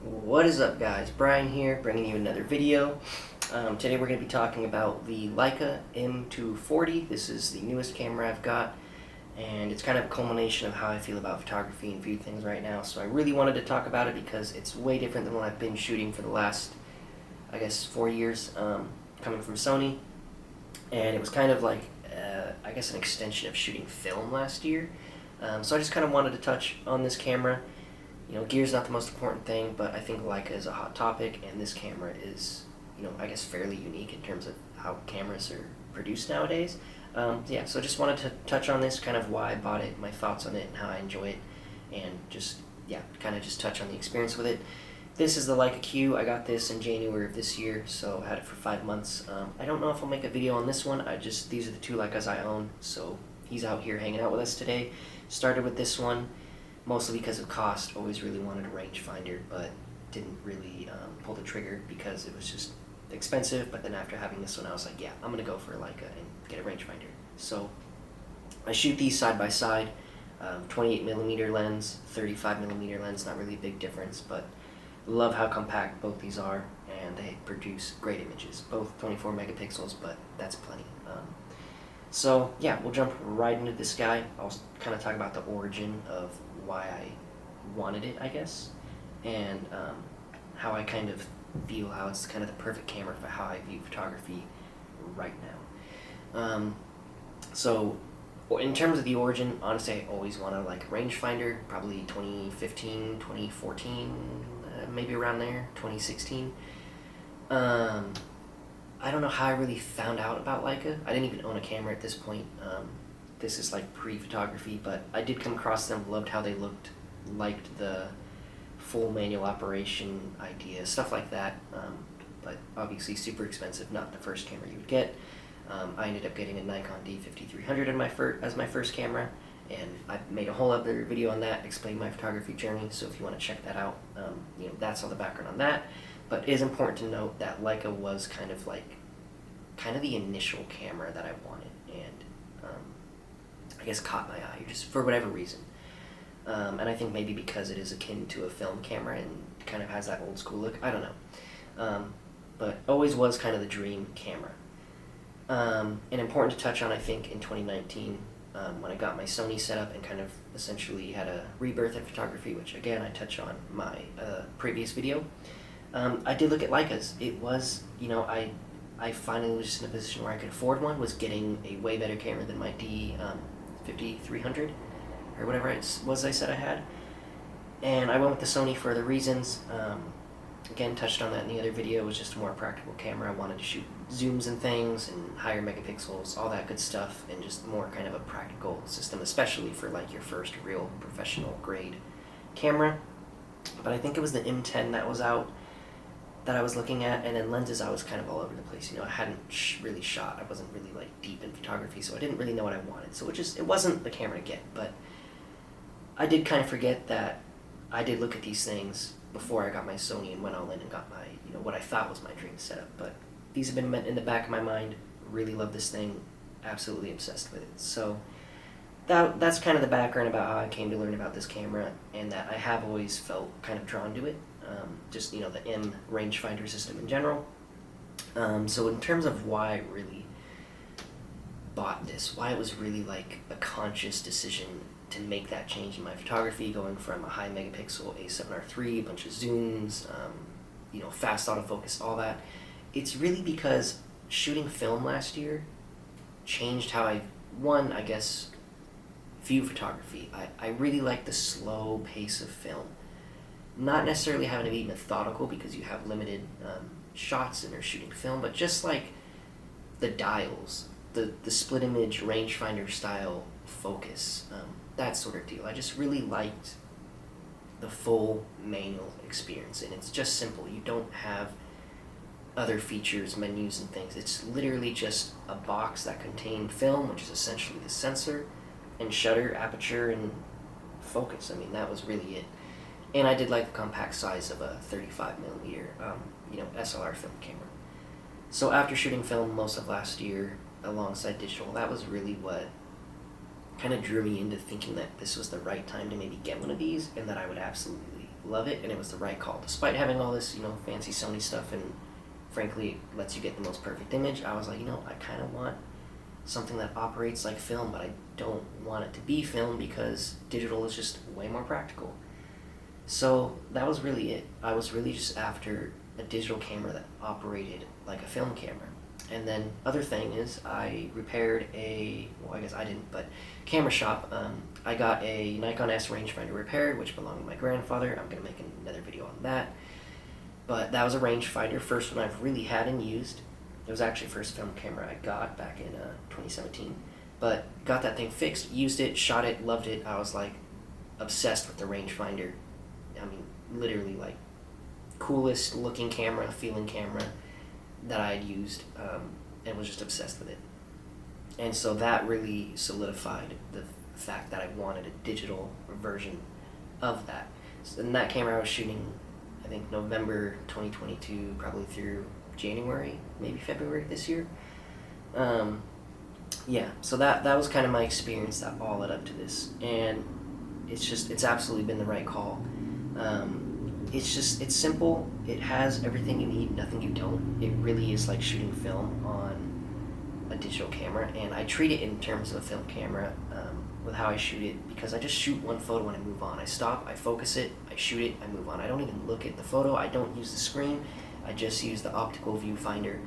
What is up, guys? Brian here, bringing you another video. Today we're going to be talking about the Leica M240. This is the newest camera I've got, and it's kind of a culmination of how I feel about photography and view things right now. So I really wanted to talk about it because it's way different than what I've been shooting for the last, I guess, 4 years, coming from Sony. And it was kind of like, I guess, an extension of shooting film last year. So I just kind of wanted to touch on this camera. You know, gear's not the most important thing, but I think Leica is a hot topic, and this camera is, I guess fairly unique in terms of how cameras are produced nowadays. Yeah, so I just wanted to touch on this, kind of why I bought it, my thoughts on it, and how I enjoy it, and just, yeah, kind of just touch on the experience with it. This is the Leica Q. I got this in January of this year, so I had it for 5 months. I don't know if I'll make a video on this one. These are the two Leicas I own, so he's out here hanging out with us today. Started with this one, mostly because of cost. Always really wanted a rangefinder, but didn't really pull the trigger because it was just expensive. But then after having this one, I was like, yeah, I'm gonna go for a Leica and get a rangefinder. So I shoot these side by side, 28mm lens, 35mm lens, not really a big difference, but love how compact both these are, and they produce great images. Both 24 megapixels, but that's plenty. So yeah, we'll jump right into this guy. I'll kind of talk about the origin of why I wanted it, I guess, and how I kind of feel how it's kind of the perfect camera for how I view photography right now. So in terms of the origin, honestly, I always wanted like a rangefinder, probably 2015, 2014, maybe around there, 2016. I don't know how I really found out about Leica. I didn't even own a camera at this point. This is like pre-photography, but I did come across them, loved how they looked, liked the full manual operation idea, stuff like that. But obviously super expensive, not the first camera you would get. I ended up getting a Nikon D5300 as my first camera, and I made a whole other video on that, explaining my photography journey, so if you want to check that out, that's all the background on that. But it is important to note that Leica was kind of the initial camera that I wanted, and I guess caught my eye, just for whatever reason. And I think maybe because it is akin to a film camera and kind of has that old school look, I don't know. But always was kind of the dream camera. And important to touch on, I think, in 2019, when I got my Sony setup and kind of essentially had a rebirth in photography, which again I touch on my previous video. I did look at Leicas. It was, I finally was just in a position where I could afford one, was getting a way better camera than my D5300, or whatever it was I said I had. And I went with the Sony for other reasons. Again, touched on that in the other video. It was just a more practical camera. I wanted to shoot zooms and things, and higher megapixels, all that good stuff, and just more kind of a practical system, especially for like your first real professional grade camera. But I think it was the M10 that was out that I was looking at, and then lenses I was kind of all over the place. I hadn't really shot. I wasn't really like deep in photography, so I didn't really know what I wanted. So it wasn't the camera to get, but I did kind of forget that I did look at these things before I got my Sony and went all in and got my, what I thought was my dream setup. But these have been in the back of my mind. Really love this thing. Absolutely obsessed with it. So that's kind of the background about how I came to learn about this camera, and that I have always felt kind of drawn to it. Just, the M rangefinder system in general. So in terms of why I really bought this, why it was really like a conscious decision to make that change in my photography, going from a high megapixel A7R3, a bunch of zooms, fast autofocus, all that. It's really because shooting film last year changed how I view photography. I really like the slow pace of film. Not necessarily having to be methodical because you have limited shots and you're shooting film, but just like the dials, the split image rangefinder style focus, that sort of deal. I just really liked the full manual experience, and it's just simple. You don't have other features, menus, and things. It's literally just a box that contained film, which is essentially the sensor, and shutter, aperture, and focus. I mean, that was really it. And I did like the compact size of a 35mm, SLR film camera. So after shooting film most of last year alongside digital, that was really what kind of drew me into thinking that this was the right time to maybe get one of these, and that I would absolutely love it, and it was the right call. Despite having all this, fancy Sony stuff and frankly it lets you get the most perfect image, I was like, I kind of want something that operates like film, but I don't want it to be film because digital is just way more practical. So that was really it. I was really just after a digital camera that operated like a film camera. And then other thing is I repaired I guess I didn't, but camera shop, I got a Nikon S rangefinder repaired, which belonged to my grandfather. I'm going to make another video on that. But that was a rangefinder, first one I've really had and used. It was actually the first film camera I got back in 2017. But got that thing fixed, used it, shot it, loved it. I was like obsessed with the rangefinder. I mean, literally like coolest looking camera, feeling camera that I had used, and was just obsessed with it. And so that really solidified the fact that I wanted a digital version of that. So in that camera I was shooting, I think November 2022, probably through January, maybe February this year. Yeah, so that was kind of my experience that all led up to this, and it's absolutely been the right call. It's simple, it has everything you need, nothing you don't. It really is like shooting film on a digital camera, and I treat it in terms of a film camera with how I shoot it, because I just shoot one photo and I move on. I stop, I focus it, I shoot it, I move on. I don't even look at the photo, I don't use the screen, I just use the optical viewfinder,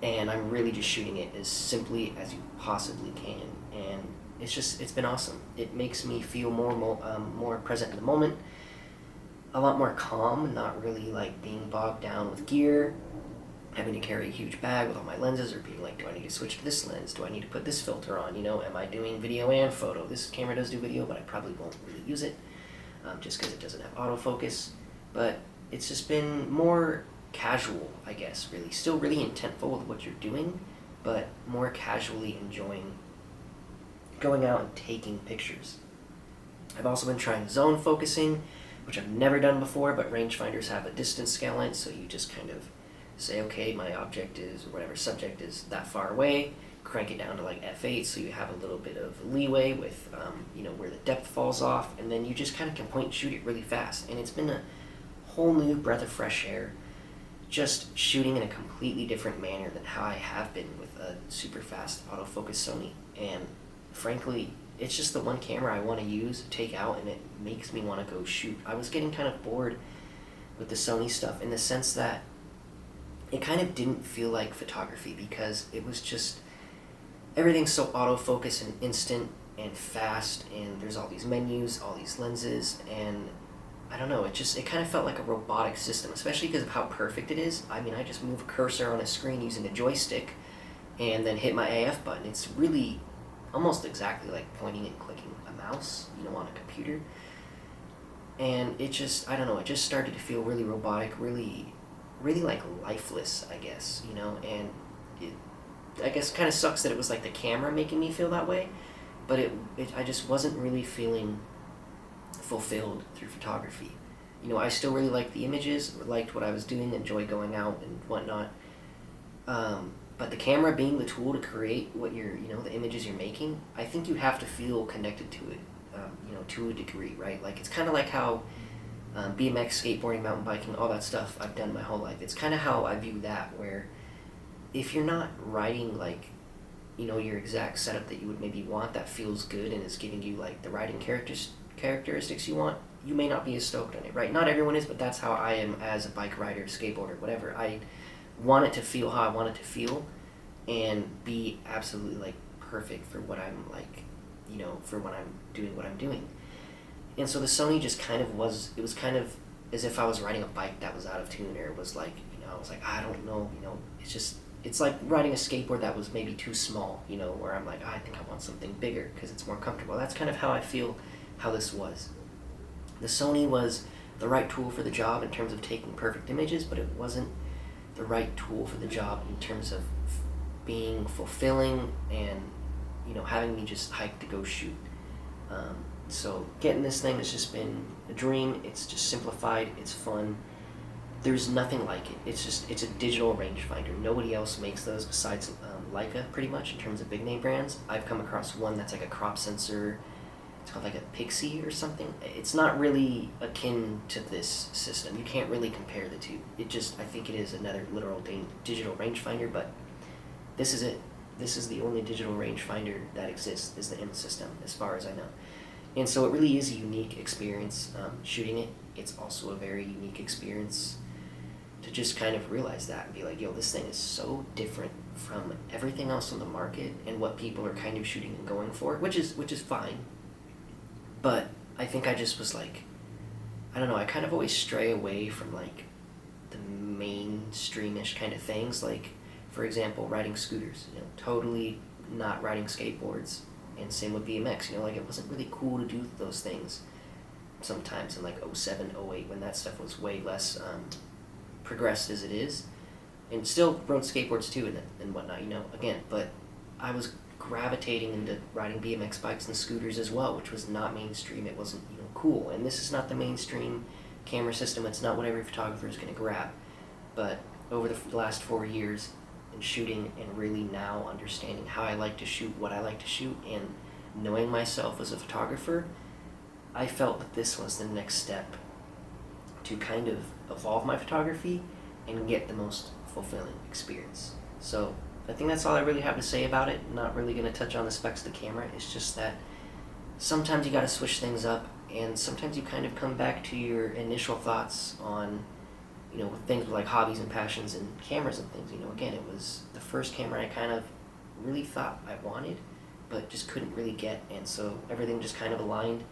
and I'm really just shooting it as simply as you possibly can, and it's been awesome. It makes me feel more present in the moment, a lot more calm, not really like being bogged down with gear, having to carry a huge bag with all my lenses, or being like, do I need to switch to this lens? Do I need to put this filter on? Am I doing video and photo? This camera does do video, but I probably won't really use it just because it doesn't have autofocus. But it's just been more casual, I guess, really. Still really intentful with what you're doing, but more casually enjoying going out and taking pictures. I've also been trying zone focusing, which I've never done before, but rangefinders have a distance scale on it, so you just kind of say, okay, my object is, or whatever subject is that far away, crank it down to like f8, so you have a little bit of leeway with, where the depth falls off, and then you just kind of can point and shoot it really fast. And it's been a whole new breath of fresh air, just shooting in a completely different manner than how I have been with a super fast autofocus Sony. And frankly, it's just the one camera I want to use, take out, and it makes me want to go shoot. I was getting kind of bored with the Sony stuff in the sense that it kind of didn't feel like photography, because it was just, everything's so autofocus and instant and fast, and there's all these menus, all these lenses, and I don't know, it kind of felt like a robotic system, especially because of how perfect it is. I mean, I just move a cursor on a screen using a joystick and then hit my AF button. It's really almost exactly like pointing and clicking a mouse, on a computer. And it just, I don't know, it just started to feel really robotic, really like lifeless, I guess, and it, I guess, kind of sucks that it was like the camera making me feel that way, but I just wasn't really feeling fulfilled through photography. I still really liked the images, liked what I was doing, enjoyed going out and whatnot, but the camera being the tool to create what you're, the images you're making, I think you have to feel connected to it, to a degree, right? Like, it's kind of like how BMX, skateboarding, mountain biking, all that stuff I've done my whole life. It's kind of how I view that, where if you're not riding like, your exact setup that you would maybe want, that feels good and is giving you like the riding characteristics you want, you may not be as stoked on it, right? Not everyone is, but that's how I am as a bike rider, skateboarder, whatever. I want it to feel how I want it to feel and be absolutely like perfect for what I'm like, for when I'm doing what I'm doing. And so the Sony just kind of was, it was kind of as if I was riding a bike that was out of tune, or it was like, I was like, I don't know, it's like riding a skateboard that was maybe too small, where I'm like, I think I want something bigger because it's more comfortable. That's kind of how I feel how this was. The Sony was the right tool for the job in terms of taking perfect images, but it wasn't the right tool for the job in terms of being fulfilling and, having me just hike to go shoot. So getting this thing has just been a dream. It's just simplified, it's fun. There's nothing like it. It's a digital rangefinder. Nobody else makes those besides Leica, pretty much, in terms of big name brands. I've come across one that's like a crop sensor. it's called like a Pixie or something. It's not really akin to this system. You can't really compare the two. I think it is another literal digital rangefinder, but this is it. This is the only digital rangefinder that exists, is the M system, as far as I know. And so it really is a unique experience shooting it. It's also a very unique experience to just kind of realize that and be like, yo, this thing is so different from everything else on the market and what people are kind of shooting and going for, which is fine. But I think I just was like, I don't know, I kind of always stray away from like the mainstreamish kind of things, like for example riding scooters, totally not riding skateboards. And same with BMX, like it wasn't really cool to do those things sometimes in like 07, 08, when that stuff was way less progressed as it is. And still rode skateboards too and whatnot, again, but I was gravitating into riding BMX bikes and scooters as well, which was not mainstream. It wasn't cool. And this is not the mainstream camera system. It's not what every photographer is going to grab. But over the last 4 years, and shooting and really now understanding how I like to shoot, what I like to shoot, and knowing myself as a photographer, I felt that this was the next step to kind of evolve my photography and get the most fulfilling experience. So I think that's all I really have to say about it. I'm not really going to touch on the specs of the camera. It's just that sometimes you got to switch things up, and sometimes you kind of come back to your initial thoughts on with things like hobbies and passions and cameras and things. Again, it was the first camera I kind of really thought I wanted, but just couldn't really get, and so everything just kind of aligned,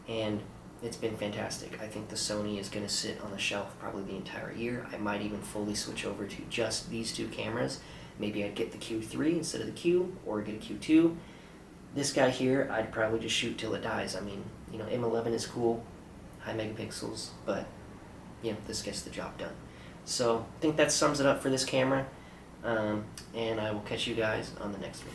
and it's been fantastic. I think the Sony is going to sit on the shelf probably the entire year. I might even fully switch over to just these two cameras. Maybe I'd get the Q3 instead of the Q, or get a Q2. This guy here, I'd probably just shoot till it dies. I mean, M11 is cool, high megapixels, but this gets the job done. So I think that sums it up for this camera, and I will catch you guys on the next one.